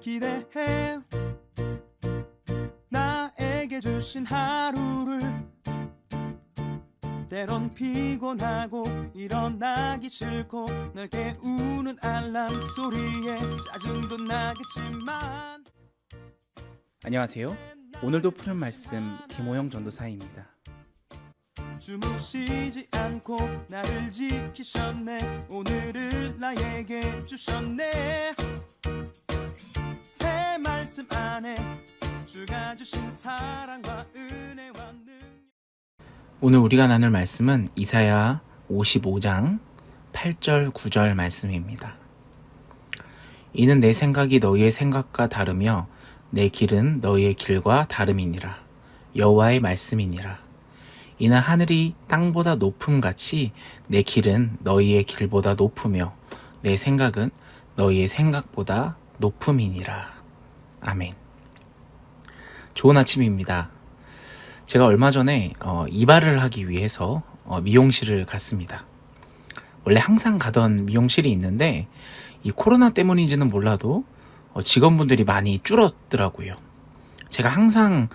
기대해 나에게 주신 하루를 때론 피곤하고 일어나기 싫고 널 깨우는 알람 소리에 짜증도 나겠지만 안녕하세요. 오늘도 푸른 말씀 김호영 전도사입니다. 주무시지 않고 나를 지키셨네. 오늘을 나에게 주셨네. 새 말씀 안에 주가 주신 사랑과 은혜와 능력. 오늘 우리가 나눌 말씀은 이사야 55장 8절 9절 말씀입니다. 이는 내 생각이 너희의 생각과 다르며 내 길은 너희의 길과 다름이니라. 여호와의 말씀이니라. 이는 하늘이 땅보다 높음같이 내 길은 너희의 길보다 높으며 내 생각은 너희의 생각보다 높음이니라. 아멘. 좋은 아침입니다. 제가 얼마 전에 이발을 하기 위해서 미용실을 갔습니다. 원래 항상 가던 미용실이 있는데 이 코로나 때문인지는 몰라도 직원분들이 많이 줄었더라고요. 제가 항상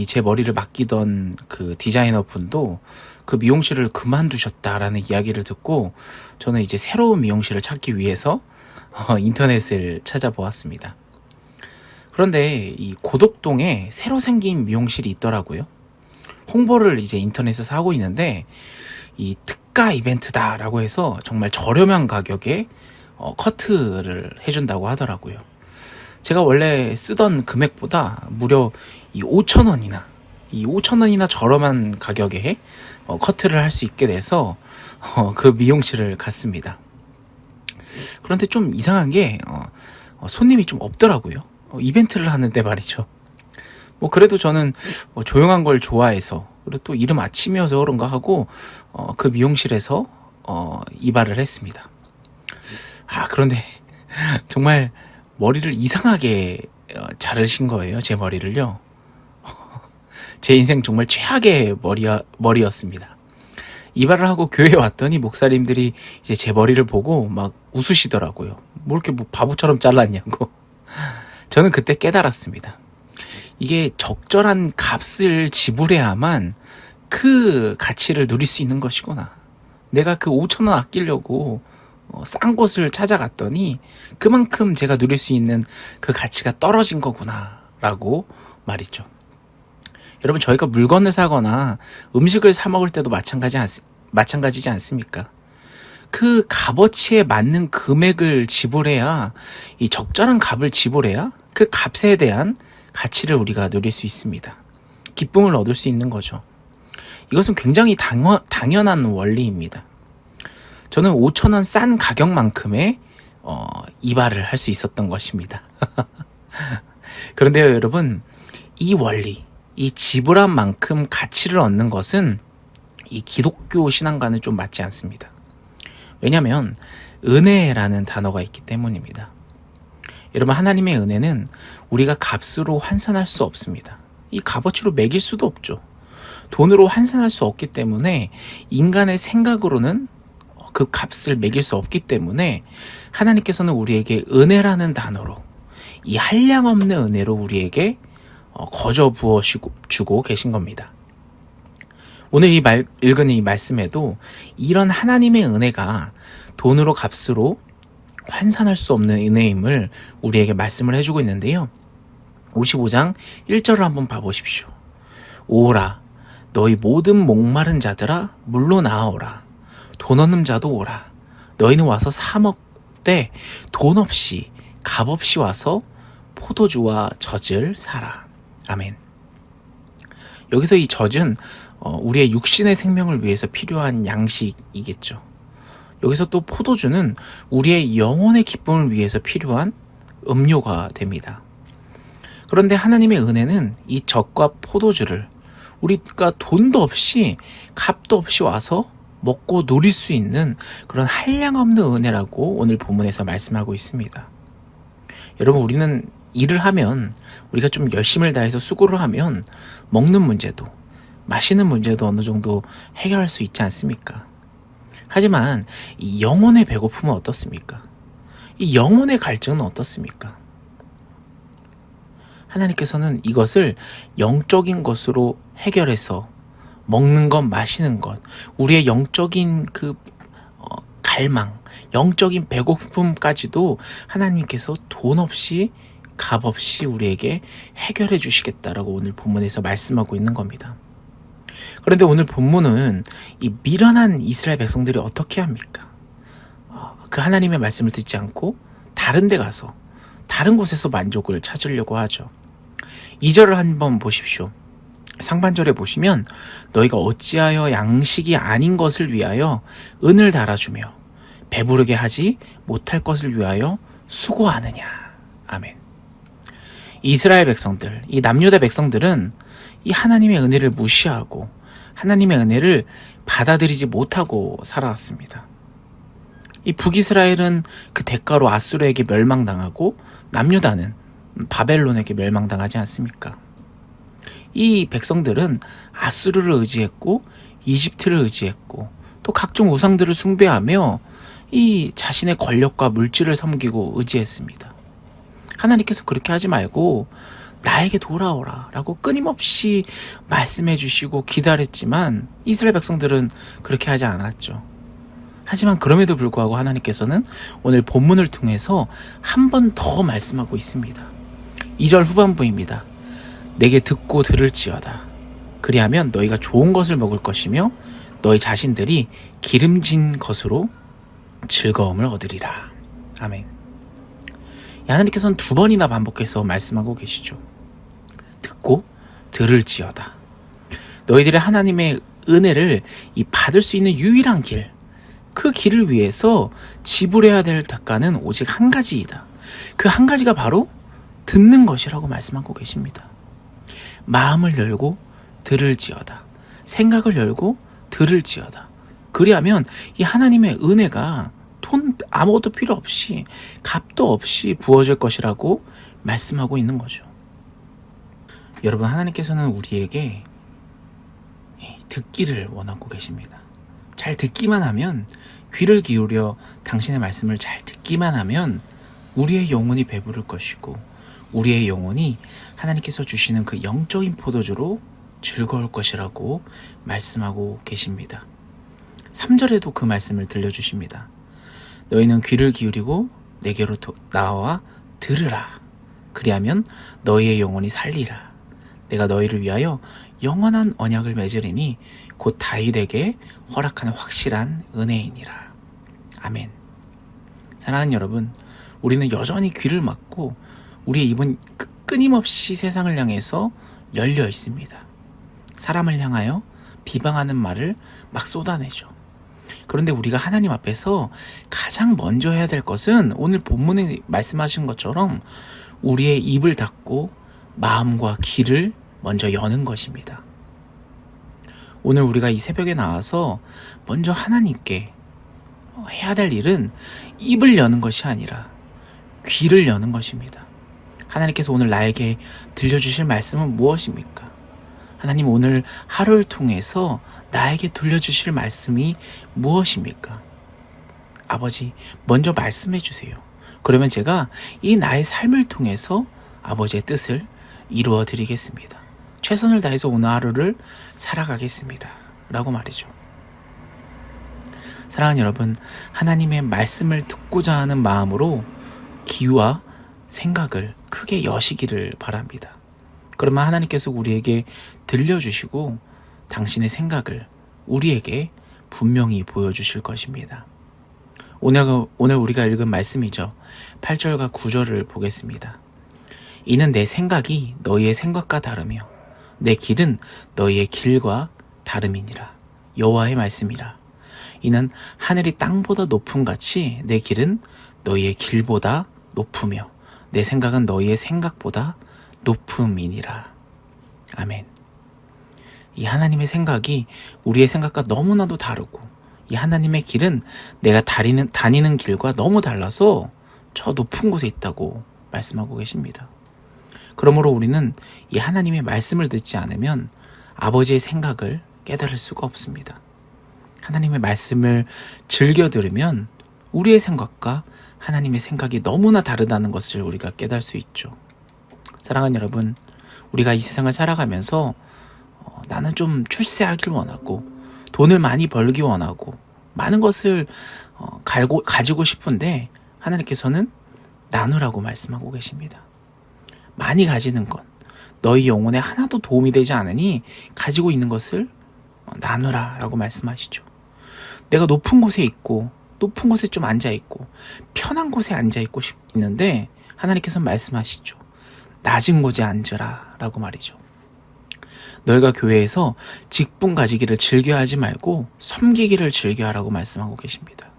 제 머리를 맡기던 그 디자이너 분도 그 미용실을 그만두셨다라는 이야기를 듣고 저는 이제 새로운 미용실을 찾기 위해서 인터넷을 찾아보았습니다. 그런데 이 고덕동에 새로 생긴 미용실이 있더라고요. 홍보를 이제 인터넷에서 하고 있는데 이 특가 이벤트다라고 해서 정말 저렴한 가격에 커트를 해준다고 하더라고요. 제가 원래 쓰던 금액보다 무려 이 5,000원이나 저렴한 가격에 커트를 할 수 있게 돼서 그 미용실을 갔습니다. 그런데 좀 이상한 게 손님이 좀 없더라고요. 이벤트를 하는데 말이죠. 뭐 그래도 저는 조용한 걸 좋아해서 그리고 또 이른 아침이어서 그런가 하고 그 미용실에서 이발을 했습니다. 그런데 정말 머리를 이상하게 자르신 거예요. 제 머리를요. 제 인생 정말 최악의 머리였습니다. 이발을 하고 교회에 왔더니 목사님들이 이제 제 머리를 보고 막 웃으시더라고요. 뭐 이렇게 바보처럼 잘랐냐고. 저는 그때 깨달았습니다. 이게 적절한 값을 지불해야만 그 가치를 누릴 수 있는 것이구나. 내가 그 5,000원 아끼려고 싼 곳을 찾아갔더니 그만큼 제가 누릴 수 있는 그 가치가 떨어진 거구나 라고 말이죠. 여러분, 저희가 물건을 사거나 음식을 사 먹을 때도 마찬가지지 않습니까? 그 값어치에 맞는 금액을 지불해야, 이 적절한 값을 지불해야 그 값에 대한 가치를 우리가 누릴 수 있습니다. 기쁨을 얻을 수 있는 거죠. 이것은 굉장히 당연한 원리입니다. 저는 5,000원 싼 가격만큼의 이발을 할 수 있었던 것입니다. 그런데요, 여러분, 이 원리, 이 지불한 만큼 가치를 얻는 것은 이 기독교 신앙과는 좀 맞지 않습니다. 왜냐하면 은혜라는 단어가 있기 때문입니다. 여러분, 하나님의 은혜는 우리가 값으로 환산할 수 없습니다. 이 값어치로 매길 수도 없죠. 돈으로 환산할 수 없기 때문에 인간의 생각으로는 그 값을 매길 수 없기 때문에 하나님께서는 우리에게 은혜라는 단어로, 이 한량없는 은혜로 우리에게 거저 부어주고 계신 겁니다. 오늘 읽은 이 말씀에도 이런 하나님의 은혜가 돈으로 값으로 환산할 수 없는 은혜임을 우리에게 말씀을 해주고 있는데요. 55장 1절을 한번 봐보십시오. 오라, 너희 모든 목마른 자들아 물로 나아오라. 돈 없는 자도 오라. 너희는 와서 사 먹되 돈 없이 값 없이 와서 포도주와 젖을 사라. 아멘. 여기서 이 젖은 우리의 육신의 생명을 위해서 필요한 양식이겠죠. 여기서 또 포도주는 우리의 영혼의 기쁨을 위해서 필요한 음료가 됩니다. 그런데 하나님의 은혜는 이 젖과 포도주를 우리가 돈도 없이 값도 없이 와서 먹고 누릴 수 있는 그런 한량없는 은혜라고 오늘 본문에서 말씀하고 있습니다. 여러분, 우리는 일을 하면, 우리가 좀 열심을 다해서 수고를 하면 먹는 문제도, 마시는 문제도 어느 정도 해결할 수 있지 않습니까? 하지만 이 영혼의 배고픔은 어떻습니까? 이 영혼의 갈증은 어떻습니까? 하나님께서는 이것을 영적인 것으로 해결해서 먹는 것, 마시는 것, 우리의 영적인 갈망, 영적인 배고픔까지도 하나님께서 돈 없이 값 없이 우리에게 해결해 주시겠다라고 오늘 본문에서 말씀하고 있는 겁니다. 그런데 오늘 본문은 이 미련한 이스라엘 백성들이 어떻게 합니까? 그 하나님의 말씀을 듣지 않고 다른 데 가서 다른 곳에서 만족을 찾으려고 하죠. 2절을 한번 보십시오. 상반절에 보시면 너희가 어찌하여 양식이 아닌 것을 위하여 은을 달아주며 배부르게 하지 못할 것을 위하여 수고하느냐. 아멘. 이스라엘 백성들, 이 남유다 백성들은 이 하나님의 은혜를 무시하고 하나님의 은혜를 받아들이지 못하고 살아왔습니다. 이 북이스라엘은 그 대가로 아수르에게 멸망당하고 남유다는 바벨론에게 멸망당하지 않습니까? 이 백성들은 아수르를 의지했고 이집트를 의지했고 또 각종 우상들을 숭배하며 이 자신의 권력과 물질을 섬기고 의지했습니다. 하나님께서 그렇게 하지 말고 나에게 돌아오라 라고 끊임없이 말씀해 주시고 기다렸지만 이스라엘 백성들은 그렇게 하지 않았죠. 하지만 그럼에도 불구하고 하나님께서는 오늘 본문을 통해서 한 번 더 말씀하고 있습니다. 2절 후반부입니다. 내게 듣고 들을지어다. 그리하면 너희가 좋은 것을 먹을 것이며 너희 자신들이 기름진 것으로 즐거움을 얻으리라. 아멘. 하나님께서는 2번이나 반복해서 말씀하고 계시죠. 듣고 들을지어다. 너희들의 하나님의 은혜를 받을 수 있는 유일한 길, 그 길을 위해서 지불해야 될 대가는 오직 한 가지이다. 그 한 가지가 바로 듣는 것이라고 말씀하고 계십니다. 마음을 열고 들을지어다. 생각을 열고 들을지어다. 그리하면 이 하나님의 은혜가 돈 아무것도 필요 없이 값도 없이 부어질 것이라고 말씀하고 있는 거죠. 여러분, 하나님께서는 우리에게 듣기를 원하고 계십니다. 잘 듣기만 하면, 귀를 기울여 당신의 말씀을 잘 듣기만 하면 우리의 영혼이 배부를 것이고 우리의 영혼이 하나님께서 주시는 그 영적인 포도주로 즐거울 것이라고 말씀하고 계십니다. 3절에도 그 말씀을 들려주십니다. 너희는 귀를 기울이고 내게로 나와 들으라. 그리하면 너희의 영혼이 살리라. 내가 너희를 위하여 영원한 언약을 맺으리니 곧 다윗에게 허락하는 확실한 은혜이니라. 아멘. 사랑하는 여러분, 우리는 여전히 귀를 막고 우리의 입은 끊임없이 세상을 향해서 열려 있습니다. 사람을 향하여 비방하는 말을 막 쏟아내죠. 그런데 우리가 하나님 앞에서 가장 먼저 해야 될 것은 오늘 본문에 말씀하신 것처럼 우리의 입을 닫고 마음과 귀를 먼저 여는 것입니다. 오늘 우리가 이 새벽에 나와서 먼저 하나님께 해야 될 일은 입을 여는 것이 아니라 귀를 여는 것입니다. 하나님께서 오늘 나에게 들려주실 말씀은 무엇입니까? 하나님, 오늘 하루를 통해서 나에게 들려주실 말씀이 무엇입니까? 아버지, 먼저 말씀해 주세요. 그러면 제가 이 나의 삶을 통해서 아버지의 뜻을 이루어 드리겠습니다. 최선을 다해서 오늘 하루를 살아가겠습니다. 라고 말이죠. 사랑하는 여러분, 하나님의 말씀을 듣고자 하는 마음으로 귀와 생각을 크게 여시기를 바랍니다. 그러면 하나님께서 우리에게 들려주시고 당신의 생각을 우리에게 분명히 보여주실 것입니다. 오늘 우리가 읽은 말씀이죠. 8절과 9절을 보겠습니다. 이는 내 생각이 너희의 생각과 다르며 내 길은 너희의 길과 다름이니라. 여호와의 말씀이라. 이는 하늘이 땅보다 높음 같이 내 길은 너희의 길보다 높으며 내 생각은 너희의 생각보다 높음이니라. 아멘. 이 하나님의 생각이 우리의 생각과 너무나도 다르고 이 하나님의 길은 내가 다니는 길과 너무 달라서 저 높은 곳에 있다고 말씀하고 계십니다. 그러므로 우리는 이 하나님의 말씀을 듣지 않으면 아버지의 생각을 깨달을 수가 없습니다. 하나님의 말씀을 즐겨 들으면 우리의 생각과 하나님의 생각이 너무나 다르다는 것을 우리가 깨달을 수 있죠. 사랑하는 여러분, 우리가 이 세상을 살아가면서 나는 좀 출세하길 원하고 돈을 많이 벌기 원하고 많은 것을 가지고 싶은데 하나님께서는 나누라고 말씀하고 계십니다. 많이 가지는 것, 너희 영혼에 하나도 도움이 되지 않으니 가지고 있는 것을 나누라 라고 말씀하시죠. 내가 높은 곳에 있고 높은 곳에 좀 앉아있고 편한 곳에 앉아있고 있는데 하나님께서 말씀하시죠. 낮은 곳에 앉으라 라고 말이죠. 너희가 교회에서 직분 가지기를 즐겨하지 말고 섬기기를 즐겨하라고 말씀하고 계십니다.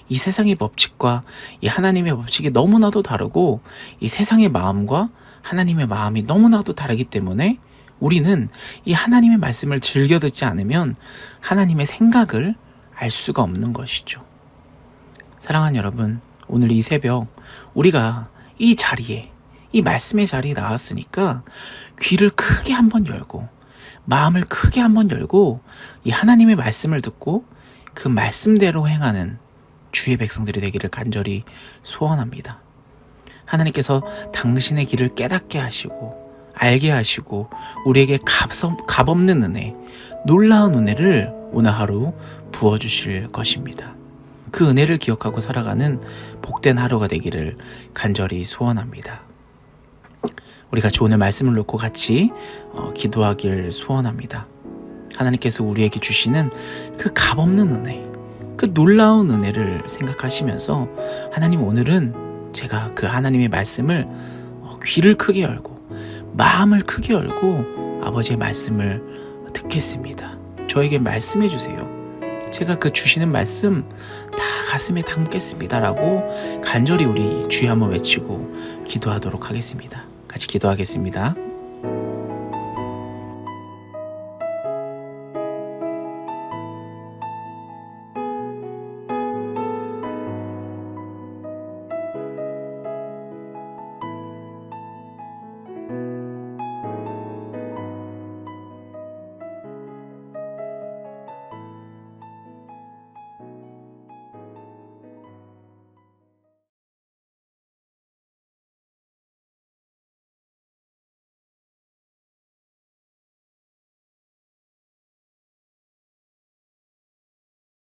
이 세상의 법칙과 이 하나님의 법칙이 너무나도 다르고 이 세상의 마음과 하나님의 마음이 너무나도 다르기 때문에 우리는 이 하나님의 말씀을 즐겨 듣지 않으면 하나님의 생각을 알 수가 없는 것이죠. 사랑하는 여러분, 오늘 이 새벽 우리가 이 자리에, 이 말씀의 자리에 나왔으니까 귀를 크게 한번 열고 마음을 크게 한번 열고 이 하나님의 말씀을 듣고 그 말씀대로 행하는 주의 백성들이 되기를 간절히 소원합니다. 하나님께서 당신의 길을 깨닫게 하시고 알게 하시고 우리에게 값없는 은혜, 놀라운 은혜를 오늘 하루 부어주실 것입니다. 그 은혜를 기억하고 살아가는 복된 하루가 되기를 간절히 소원합니다. 우리 같이 오늘 말씀을 놓고 같이 기도하길 소원합니다. 하나님께서 우리에게 주시는 그 값없는 은혜, 그 놀라운 은혜를 생각하시면서 하나님, 오늘은 제가 그 하나님의 말씀을 귀를 크게 열고 마음을 크게 열고 아버지의 말씀을 듣겠습니다. 저에게 말씀해 주세요. 제가 그 주시는 말씀 다 가슴에 담겠습니다 라고 간절히 우리 주여 한번 외치고 기도하도록 하겠습니다. 같이 기도하겠습니다.